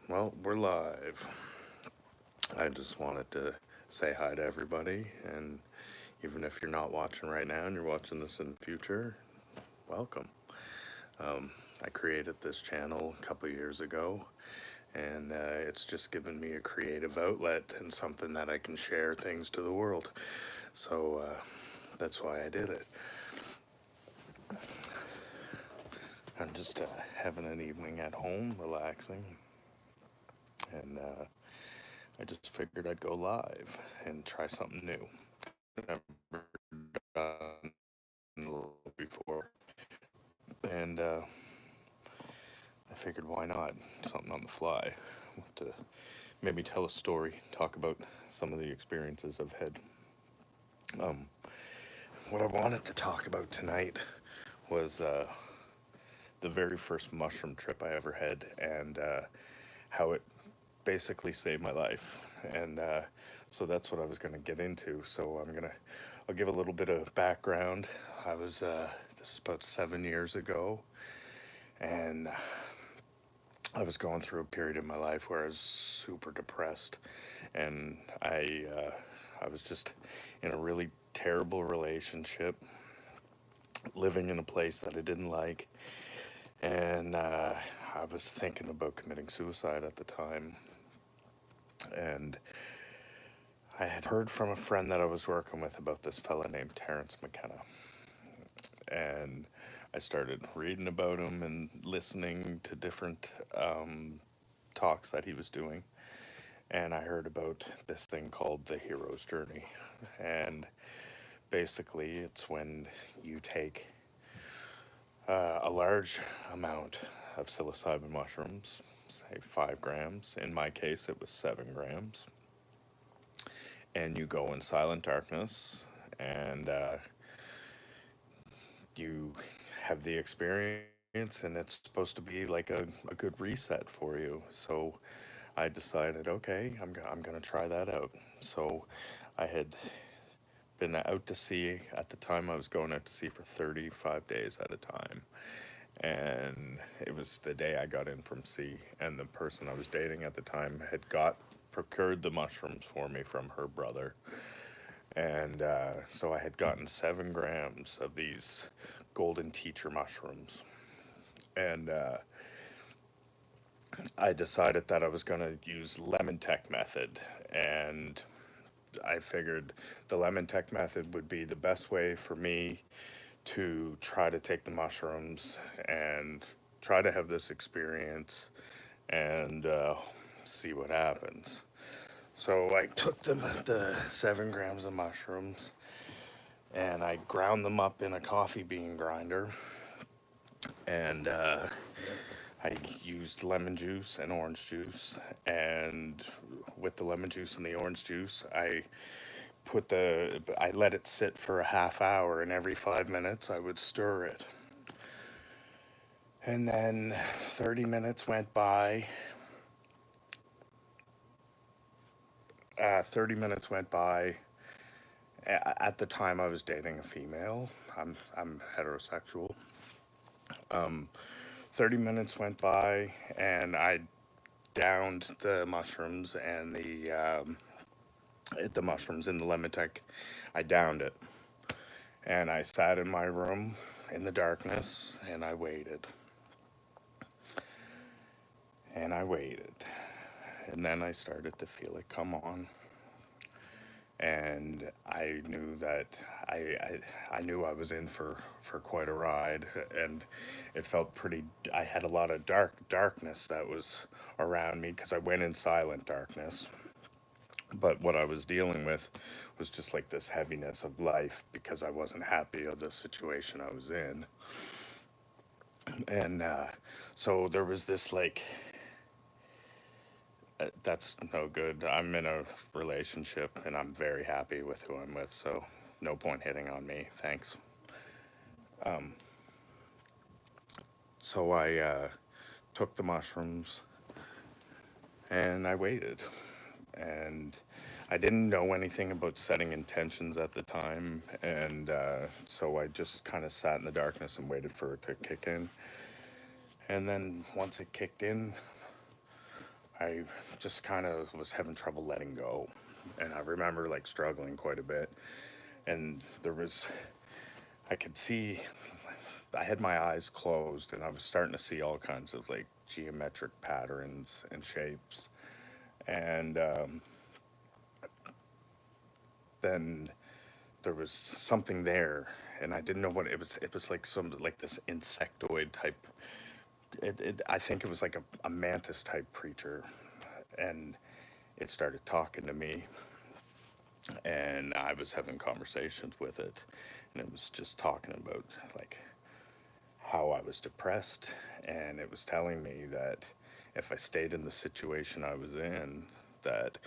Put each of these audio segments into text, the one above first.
Well, we're live. I just wanted to say hi to everybody, and even if you're not watching right now and you're watching this in the future, welcome. I created this channel a couple years ago, and it's just given me a creative outlet and something that I can share things to the world. So that's why I did it. I'm just having an evening at home, relaxing, and I just figured I'd go live and try something new. Never done before, and I figured why not something on the fly to maybe tell a story, talk about some of the experiences I've had. Um, what I wanted to talk about tonight was the very first mushroom trip I ever had, and how it basically saved my life. And so that's what I was going to get into. So I'll give a little bit of background. This is about 7 years ago, and I was going through a period in my life where I was super depressed, and I was just in a really terrible relationship, living in a place that I didn't like, and I was thinking about committing suicide at the time. And I had heard from a friend that I was working with about this fella named Terrence McKenna, and I started reading about him and listening to different talks that he was doing. And I heard about this thing called the hero's journey. And basically, it's when you take a large amount of psilocybin mushrooms, say 5 grams. In my case, it was 7 grams. And you go in silent darkness, and you have the experience, and it's supposed to be like a good reset for you. So I decided, okay, I'm going to try that out. So I had been out to sea. At the time, I was going out to sea for 35 days at a time. And it was the day I got in from sea, and the person I was dating at the time had procured the mushrooms for me from her brother. And so I had gotten 7 grams of these golden teacher mushrooms. And I decided that I was going to use lemon tech method. And I figured the lemon tech method would be the best way for me to try to take the mushrooms and try to have this experience and see what happens. So I took the 7 grams of mushrooms, and I ground them up in a coffee bean grinder, and I used lemon juice and orange juice, and with the lemon juice and the orange juice, I let it sit for a half hour, and every 5 minutes I would stir it. And then 30 minutes went by. 30 minutes went by. At the time, I was dating a female. I'm heterosexual. 30 minutes went by, and I downed the mushrooms and the mushrooms in the lemon tech. I downed it, and I sat in my room in the darkness, and I waited. And I waited. And then I started to feel it come on. And I knew that I knew I was in for quite a ride, and it felt pretty. I had a lot of darkness that was around me because I went in silent darkness. But what I was dealing with was just like this heaviness of life because I wasn't happy of the situation I was in, and so there was this like that's no good. I'm in a relationship and I'm very happy with who I'm with, so no point hitting on me. Thanks. So I took the mushrooms and I waited. And I didn't know anything about setting intentions at the time. And so I just kind of sat in the darkness and waited for it to kick in. And then once it kicked in, I just kind of was having trouble letting go. And I remember like struggling quite a bit. And I could see, I had my eyes closed and I was starting to see all kinds of like geometric patterns and shapes. And then there was something there and I didn't know what it was. It was like like this insectoid type. I think it was like a mantis type creature. And it started talking to me and I was having conversations with it, and it was just talking about like how I was depressed, and it was telling me that if I stayed in the situation I was in, that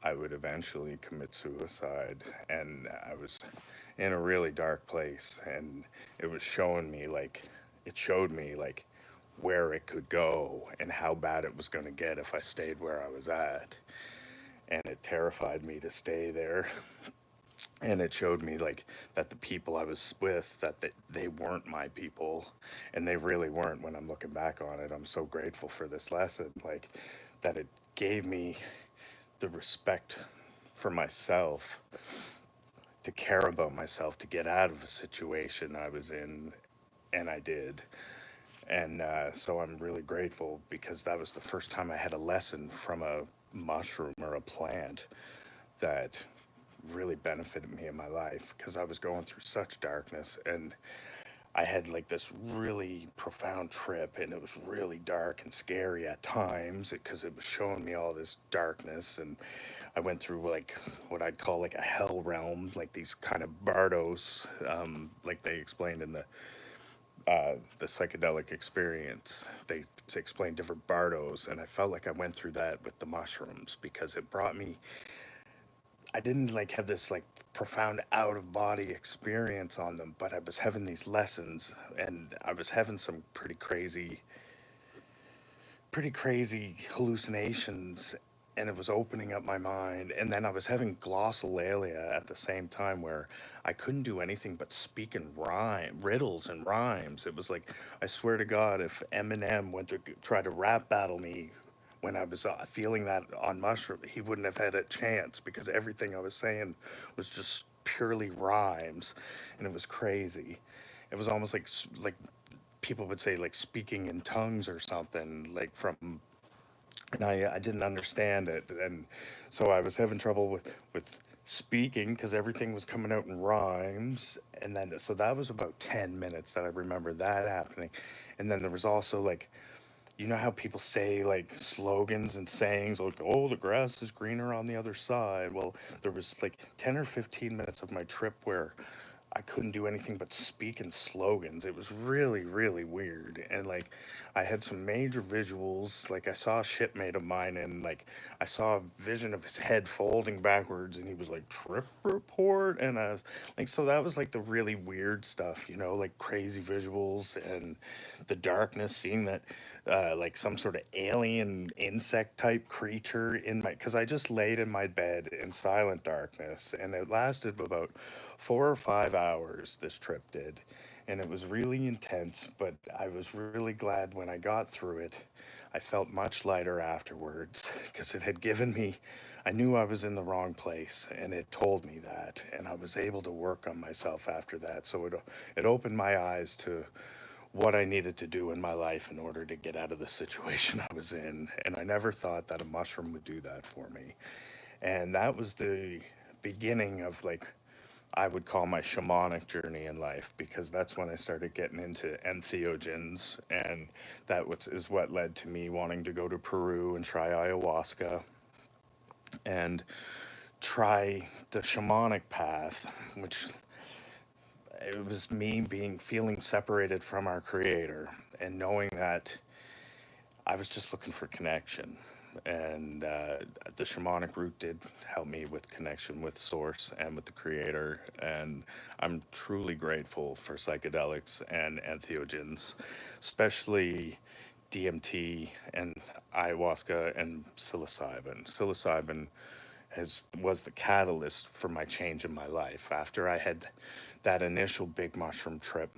I would eventually commit suicide, and I was in a really dark place, and it was showing me like it showed me like where it could go and how bad it was going to get if I stayed where I was at. And it terrified me to stay there. And it showed me like that the people I was with, that they weren't my people, and they really weren't. When I'm looking back on it, I'm so grateful for this lesson, like that it gave me the respect for myself, to care about myself, to get out of a situation I was in, and I did. And so I'm really grateful because that was the first time I had a lesson from a mushroom or a plant that really benefited me in my life, because I was going through such darkness, and I had like this really profound trip, and it was really dark and scary at times because it was showing me all this darkness. And I went through like what I'd call like a hell realm, like these kind of bardos, like they explained in the psychedelic experience. They explained different bardos, and I felt like I went through that with the mushrooms because it brought me, I didn't like have this like profound out of body experience on them, but I was having these lessons, and I was having some pretty crazy hallucinations, and it was opening up my mind. And then I was having glossolalia at the same time, where I couldn't do anything but speak in riddles and rhymes. It was like, I swear to God, if Eminem went to try to rap battle me when I was feeling that on mushroom, he wouldn't have had a chance, because everything I was saying was just purely rhymes, and it was crazy. It was almost like people would say like speaking in tongues or something, like from, and I didn't understand it. And so I was having trouble with speaking because everything was coming out in rhymes. And then so that was about 10 minutes that I remember that happening. And then there was also like, you know how people say like slogans and sayings like, oh, the grass is greener on the other side. Well, there was like 10 or 15 minutes of my trip where I couldn't do anything but speak in slogans. It was really, really weird. And like, I had some major visuals. Like, I saw a shipmate of mine, and like, I saw a vision of his head folding backwards, and he was like, trip report. And I was like, so that was like the really weird stuff, you know, like crazy visuals and the darkness, seeing that like some sort of alien insect type creature in my, because I just laid in my bed in silent darkness, and it lasted about 4 or 5 hours, this trip did. And it was really intense, but I was really glad when I got through it. I felt much lighter afterwards because it had given me, I knew I was in the wrong place, and it told me that, and I was able to work on myself after that. So it opened my eyes to what I needed to do in my life in order to get out of the situation I was in. And I never thought that a mushroom would do that for me. And that was the beginning of like, I would call my shamanic journey in life, because that's when I started getting into entheogens, and is what led to me wanting to go to Peru and try ayahuasca and try the shamanic path, which it was me being feeling separated from our creator and knowing that I was just looking for connection. And the shamanic route did help me with connection with source and with the creator. And I'm truly grateful for psychedelics and entheogens, especially DMT and ayahuasca and psilocybin. Psilocybin was the catalyst for my change in my life. After I had that initial big mushroom trip,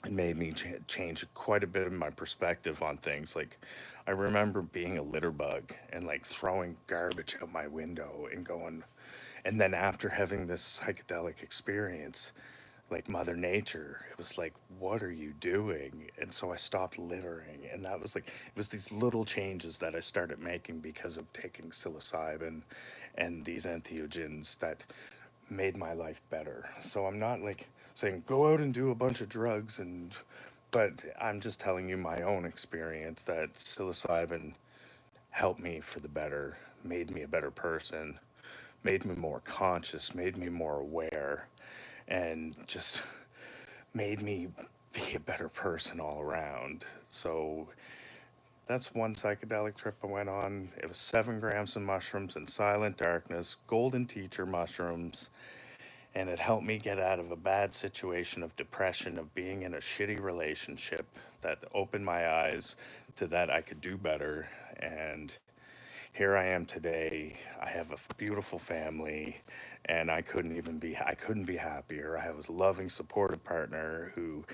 it made me change quite a bit of my perspective on things. Like, I remember being a litter bug and like throwing garbage out my window and going, and then after having this psychedelic experience, like Mother Nature, it was like, what are you doing? And so I stopped littering. And that was like, it was these little changes that I started making because of taking psilocybin and these entheogens that made my life better. So I'm not like saying go out and do a bunch of drugs and, but I'm just telling you my own experience that psilocybin helped me for the better, made me a better person, made me more conscious, made me more aware, and just made me be a better person all around. So that's one psychedelic trip I went on. It was 7 grams of mushrooms in silent darkness, golden teacher mushrooms, and it helped me get out of a bad situation of depression, of being in a shitty relationship, that opened my eyes to that I could do better. And here I am today. I have a beautiful family, and I couldn't be happier. I have a loving, supportive partner who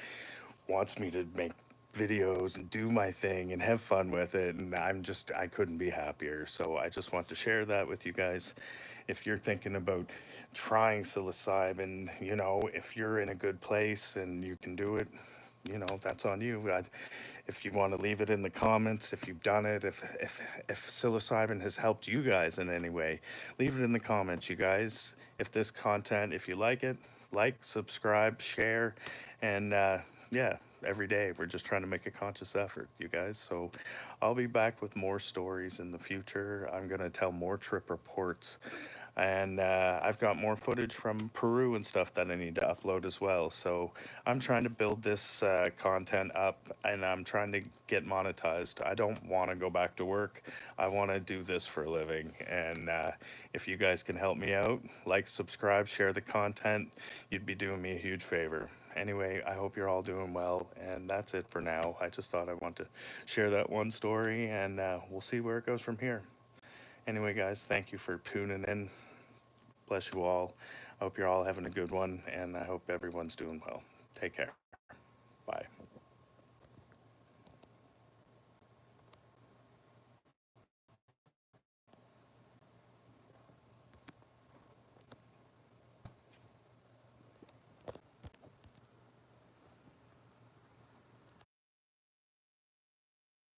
wants me to make videos and do my thing and have fun with it, and I couldn't be happier. So I just want to share that with you guys. If you're thinking about trying psilocybin, if you're in a good place and you can do it, that's on you. If you want to leave it in the comments, if you've done it, if psilocybin has helped you guys in any way, leave it in the comments, you guys. If this content, if you like, subscribe, share, and yeah, every day we're just trying to make a conscious effort, you guys. So I'll be back with more stories in the future. I'm gonna tell more trip reports, and I've got more footage from Peru and stuff that I need to upload as well. So I'm trying to build this content up, and I'm trying to get monetized. I don't want to go back to work. I want to do this for a living. And if you guys can help me out, like, subscribe, share the content, you'd be doing me a huge favor. Anyway, I hope you're all doing well, and that's it for now. I just thought I want to share that one story, and we'll see where it goes from here. Anyway, guys, thank you for tuning in. Bless you all. I hope you're all having a good one, and I hope everyone's doing well. Take care. Bye.